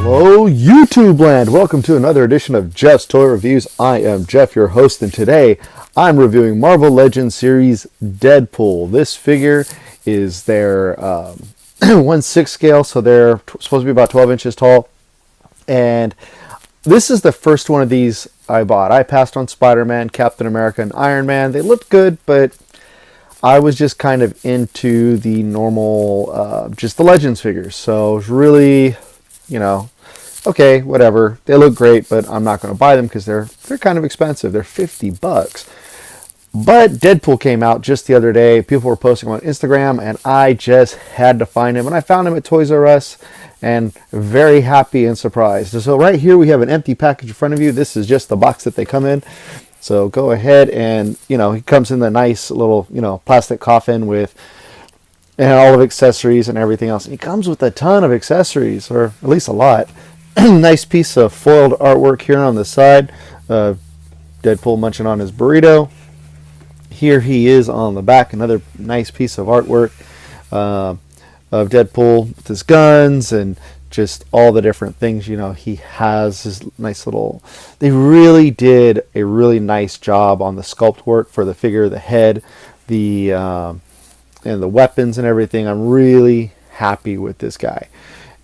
Hello YouTube land! Welcome to another edition of Jeff's Toy Reviews. I am Jeff, your host, and today I'm reviewing Marvel Legends series Deadpool. This figure is their 1/6 scale, so they're supposed to be about 12 inches tall. And this is the first one of these I bought. I passed on Spider-Man, Captain America, and Iron Man. They looked good, but I was just kind of into the normal, just the Legends figures. So it was really, okay, whatever. They look great, but I'm not going to buy them because they're kind of expensive. They're $50. But Deadpool came out just the other day. People were posting on Instagram, and I just had to find him. And I found him at Toys R Us, and very happy and surprised. So right here we have an empty package in front of you. This is just the box that they come in. So go ahead and, he comes in the nice little, plastic coffin with and all of accessories and everything else. And he comes with a ton of accessories, or at least a lot. Nice piece of foiled artwork here on the side. Deadpool munching on his burrito. Here he is on the back, another nice piece of artwork of Deadpool with his guns and just all the different things, he has his nice little... They really did a really nice job on the sculpt work for the figure, the head, and the weapons and everything. I'm really happy with this guy.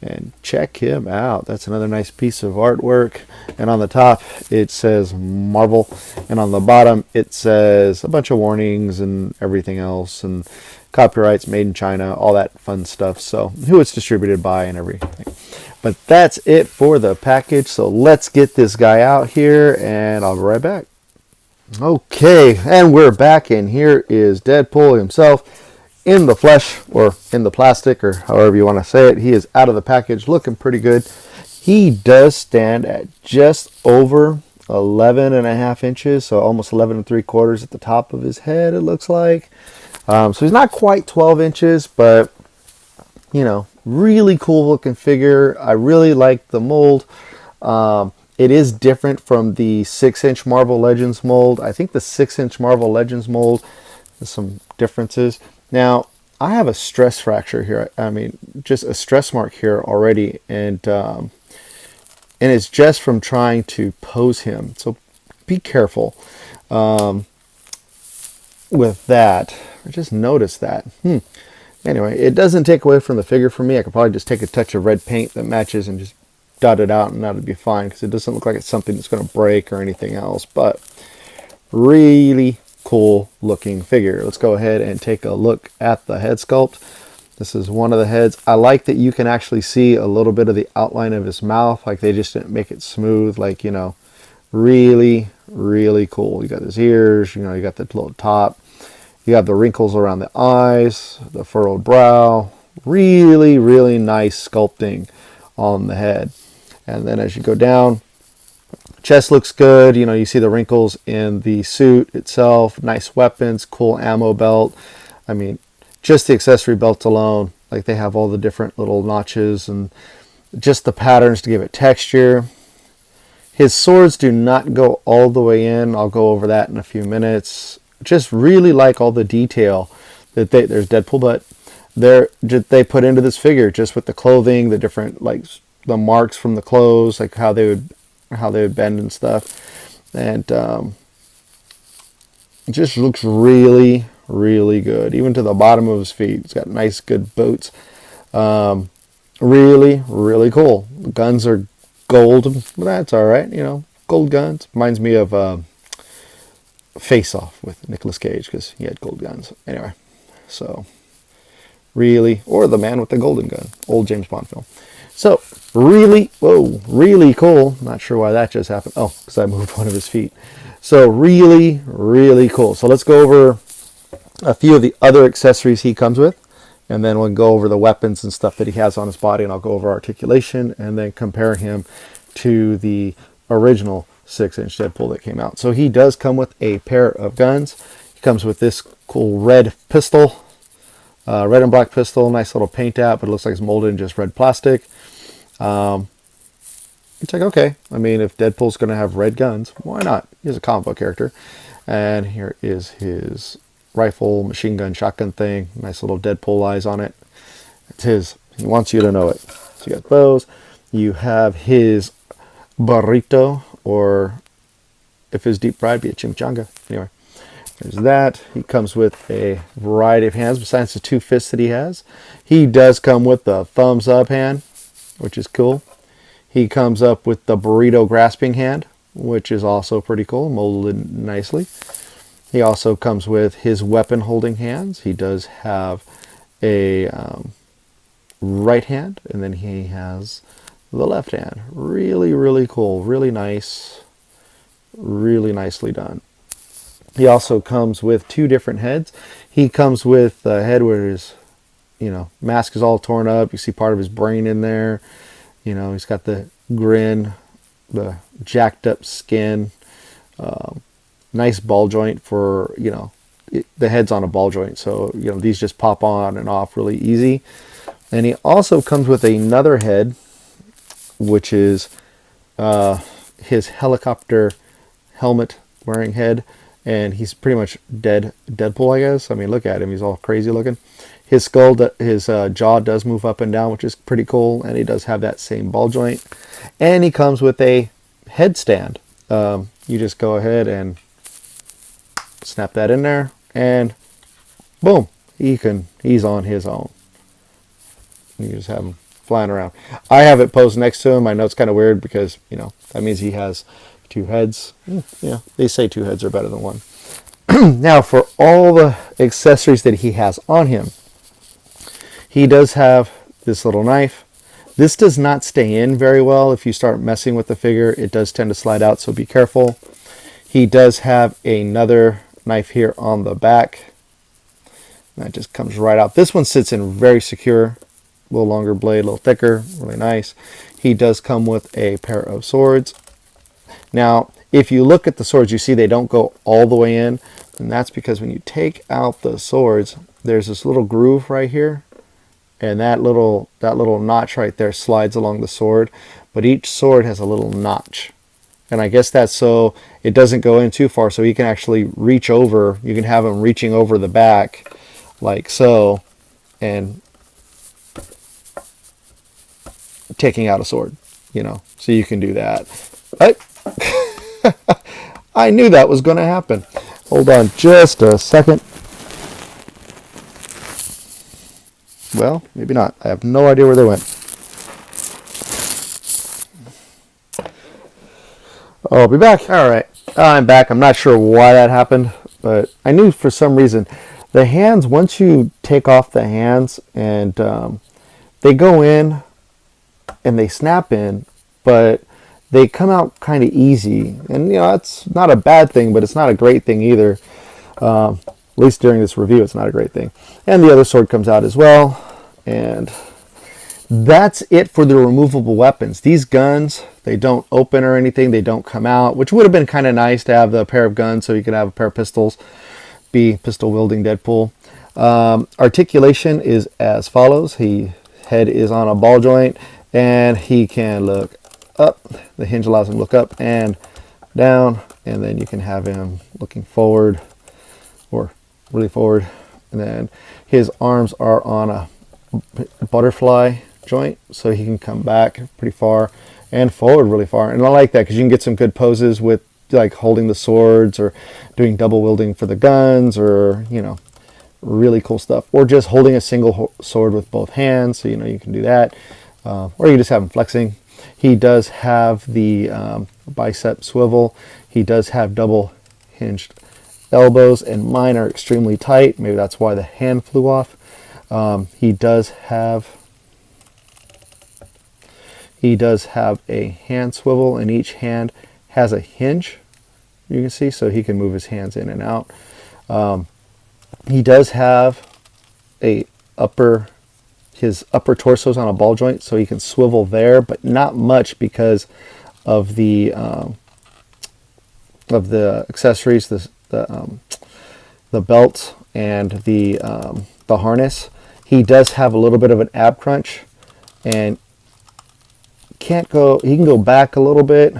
And check him out. That's another nice piece of artwork. And on the top, it says Marvel. And on the bottom, it says a bunch of warnings and everything else. And copyrights made in China, all that fun stuff. So who it's distributed by and everything. But that's it for the package. So let's get this guy out here and I'll be right back. Okay, and we're back, and here is Deadpool himself in the flesh, or in the plastic, or however you want to say it. He is out of the package, looking pretty good. He does stand at just over 11.5 inches, so almost 11 3/4 at the top of his head, it looks like. So he's not quite 12 inches, but, really cool looking figure. I really like the mold. It is different from the 6-inch Marvel Legends mold. I think the 6-inch Marvel Legends mold has some differences. Now, I have a stress fracture here. I mean, just a stress mark here already, and it's just from trying to pose him. So be careful with that. I just noticed that. Anyway, it doesn't take away from the figure for me. I could probably just take a touch of red paint that matches and just dot it out, and that'd be fine, because it doesn't look like it's something that's going to break or anything else. But really cool looking figure. Let's go ahead and take a look at the head sculpt. This is one of the heads. I like that you can actually see a little bit of the outline of his mouth. Like, they just didn't make it smooth. Like, really, really cool. You got his ears, you got the little top. You have the wrinkles around the eyes, the furrowed brow. Really, really nice sculpting on the head. And then as you go down, chest looks good. You see the wrinkles in the suit itself. Nice weapons, cool ammo belt. I mean, just the accessory belts alone, like, they have all the different little notches and just the patterns to give it texture. His swords do not go all the way in. I'll go over that in a few minutes. Just really like all the detail that there's Deadpool, but they put into this figure, just with the clothing, the different, like, the marks from the clothes, like how they would bend and stuff. And it just looks really, really good. Even to the bottom of his feet, he's got nice, good boots. Really, really cool. The guns are gold, but that's all right. Gold guns. Reminds me of Face Off with Nicolas Cage, because he had gold guns. Anyway, so really, or The Man with the Golden Gun, old James Bond film. So really, really cool. Not sure why that just happened. Oh, because I moved one of his feet. So really, really cool. So let's go over a few of the other accessories he comes with, and then we'll go over the weapons and stuff that he has on his body, and I'll go over articulation, and then compare him to the original 6-inch Deadpool that came out. So he does come with a pair of guns. He comes with this cool red pistol, red and black pistol, nice little paint app, but it looks like it's molded in just red plastic. It's like, okay, I mean, if Deadpool's going to have red guns, why not? He's a comic book character. And here is his rifle, machine gun, shotgun thing. Nice little Deadpool eyes on it. It's his. He wants you to know it. So you got those. You have his burrito, or if it's deep fried, be a chimichanga. Anyway, there's that. He comes with a variety of hands besides the 2 fists that he has. He does come with the thumbs up hand, which is cool. He comes up with the burrito grasping hand, which is also pretty cool, molded nicely. He also comes with his weapon holding hands. He does have a right hand, and then he has the left hand. Really, really cool. Really nice. Really nicely done. He also comes with 2 different heads. He comes with a head where his, mask is all torn up. You see part of his brain in there. He's got the grin, the jacked up skin. Nice ball joint for, the head's on a ball joint. So, these just pop on and off really easy. And he also comes with another head, which is his helicopter helmet wearing head, and he's pretty much Deadpool, I guess. I mean, look at him; he's all crazy looking. His skull, his jaw does move up and down, which is pretty cool, and he does have that same ball joint. And he comes with a headstand. You just go ahead and snap that in there, and boom, he's on his own. You just have him flying around. I have it posed next to him. I know it's kind of weird because, that means he has 2 heads. Yeah, they say 2 heads are better than 1. Now, for all the accessories that he has on him, he does have this little knife. This does not stay in very well. If you start messing with the figure, it does tend to slide out, so be careful. He does have another knife here on the back. That just comes right out. This one sits in very secure. A little longer blade, a little thicker, really nice. He does come with a pair of swords. Now, if you look at the swords, you see they don't go all the way in, and that's because when you take out the swords, there's this little groove right here, and that little notch right there slides along the sword, but each sword has a little notch. And I guess that's so it doesn't go in too far, so he can actually reach over. You can have him reaching over the back like so, and taking out a sword, so you can do that. I knew that was going to happen. Hold on just a second. Well, maybe not. I have no idea where they went. I'll be back. All right, I'm back. I'm not sure why that happened, but I knew for some reason the hands, once you take off the hands and they go in and they snap in, but they come out kind of easy. And, that's not a bad thing, but it's not a great thing either. At least during this review, it's not a great thing. And the other sword comes out as well. And that's it for the removable weapons. These guns, they don't open or anything. They don't come out, which would have been kind of nice to have the pair of guns so you could have a pair of pistols, be pistol-wielding Deadpool. Articulation is as follows. His head is on a ball joint, and he can look up. The hinge allows him to look up and down, and then you can have him looking forward or really forward. And then his arms are on a butterfly joint, so he can come back pretty far and forward really far. And I like that because you can get some good poses with like holding the swords or doing double wielding for the guns, or really cool stuff, or just holding a single sword with both hands, so you can do that, or you just have him flexing. He does have the bicep swivel. He does have double hinged elbows, and mine are extremely tight. Maybe that's why the hand flew off. He does have a hand swivel, and each hand has a hinge, you can see, so he can move his hands in and out. He does have his upper torso is on a ball joint, so he can swivel there, but not much because of the accessories, the belt and the harness. He does have a little bit of an ab crunch, and he can go back a little bit,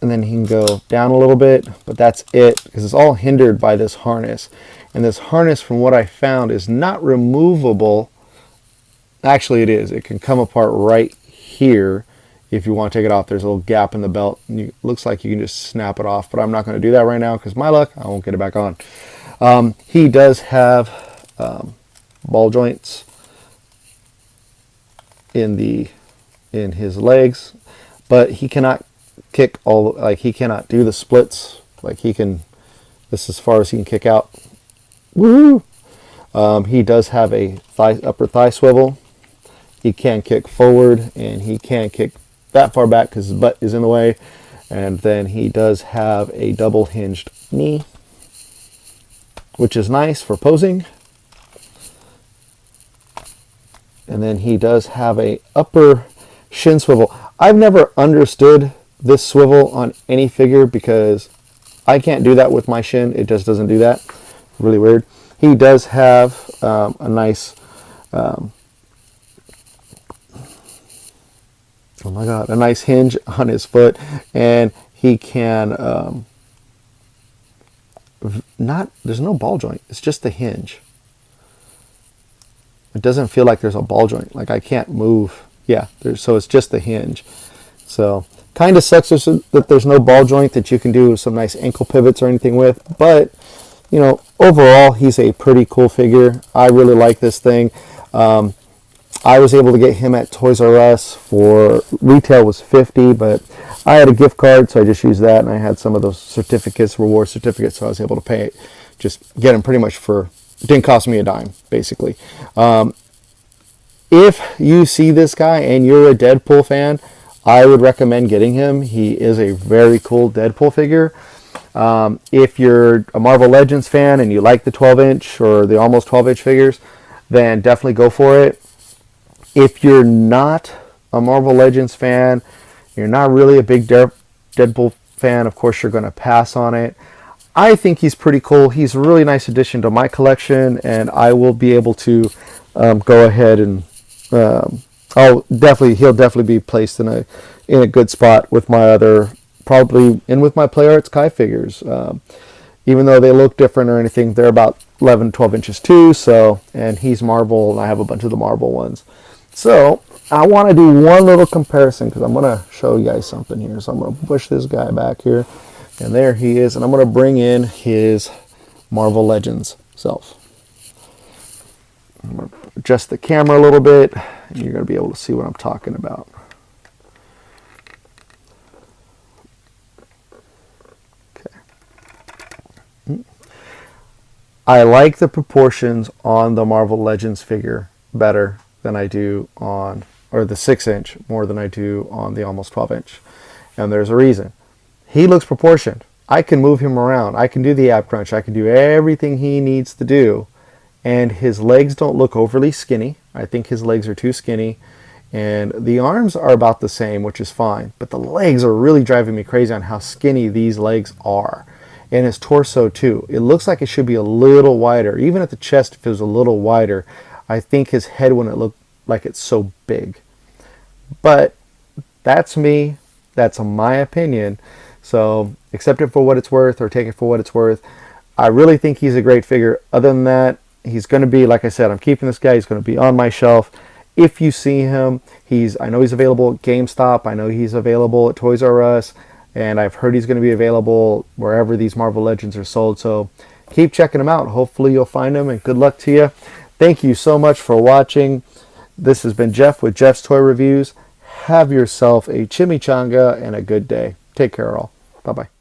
and then he can go down a little bit, but that's it, because it's all hindered by this harness. And this harness, from what I found, is not removable Actually, it is. It can come apart right here if you want to take it off. There's a little gap in the belt. And it looks like you can just snap it off, but I'm not going to do that right now because my luck, I won't get it back on. He does have ball joints in his legs, but he cannot kick he cannot do the splits. Like this is as far as he can kick out. Woo! He does have a upper thigh swivel. He can kick forward, and he can kick that far back because his butt is in the way. And then he does have a double hinged knee, which is nice for posing. And then he does have a upper shin swivel. I've never understood this swivel on any figure because I can't do that with my shin. It just doesn't do that. Really weird. He does have a nice, a nice hinge on his foot, and he can there's no ball joint. It's just the hinge. It doesn't feel like there's a ball joint. Like I can't move. Yeah, so it's just the hinge. So kind of sucks that there's no ball joint that you can do some nice ankle pivots or anything with, but you know, overall, he's a pretty cool figure. I really like this thing. I was able to get him at Toys R Us for retail was $50, but I had a gift card, so I just used that, and I had some of those certificates, reward certificates, so I was able to pay it. Just get him pretty much it didn't cost me a dime, basically. If you see this guy and you're a Deadpool fan, I would recommend getting him. He is a very cool Deadpool figure. If you're a Marvel Legends fan and you like the 12-inch or the almost 12-inch figures, then definitely go for it. If you're not a Marvel Legends fan, you're not really a big Deadpool fan, of course you're going to pass on it. I think he's pretty cool. He's a really nice addition to my collection, and I will be able to go ahead and he'll definitely be placed in a good spot with my other, probably in with my Play Arts Kai figures. Even though they look different or anything, they're about 11, 12 inches too. So, and he's Marvel, and I have a bunch of the Marvel ones. So I want to do one little comparison because I'm going to show you guys something here. So I'm going to push this guy back here, and there he is. And I'm going to bring in his Marvel Legends self. I'm going to adjust the camera a little bit, and you're going to be able to see what I'm talking about. I like the proportions on the Marvel Legends figure better than I do on, or the 6-inch more than I do on the almost 12-inch. And there's a reason. He looks proportioned. I can move him around. I can do the ab crunch. I can do everything he needs to do. And his legs don't look overly skinny. I think his legs are too skinny. And the arms are about the same, which is fine. But the legs are really driving me crazy on how skinny these legs are. And his torso too. It looks like it should be a little wider. Even at the chest, if it was a little wider, I think his head wouldn't look like it's so big. But that's me. That's my opinion. So accept it for what it's worth, or take it for what it's worth. I really think he's a great figure. Other than that, he's going to be, like I said, I'm keeping this guy. He's going to be on my shelf. If you see him, I know he's available at GameStop. I know he's available at Toys R Us. And I've heard he's going to be available wherever these Marvel Legends are sold. So keep checking them out. Hopefully you'll find them, and good luck to you. Thank you so much for watching. This has been Jeff with Jeff's Toy Reviews. Have yourself a chimichanga and a good day. Take care all. Bye-bye.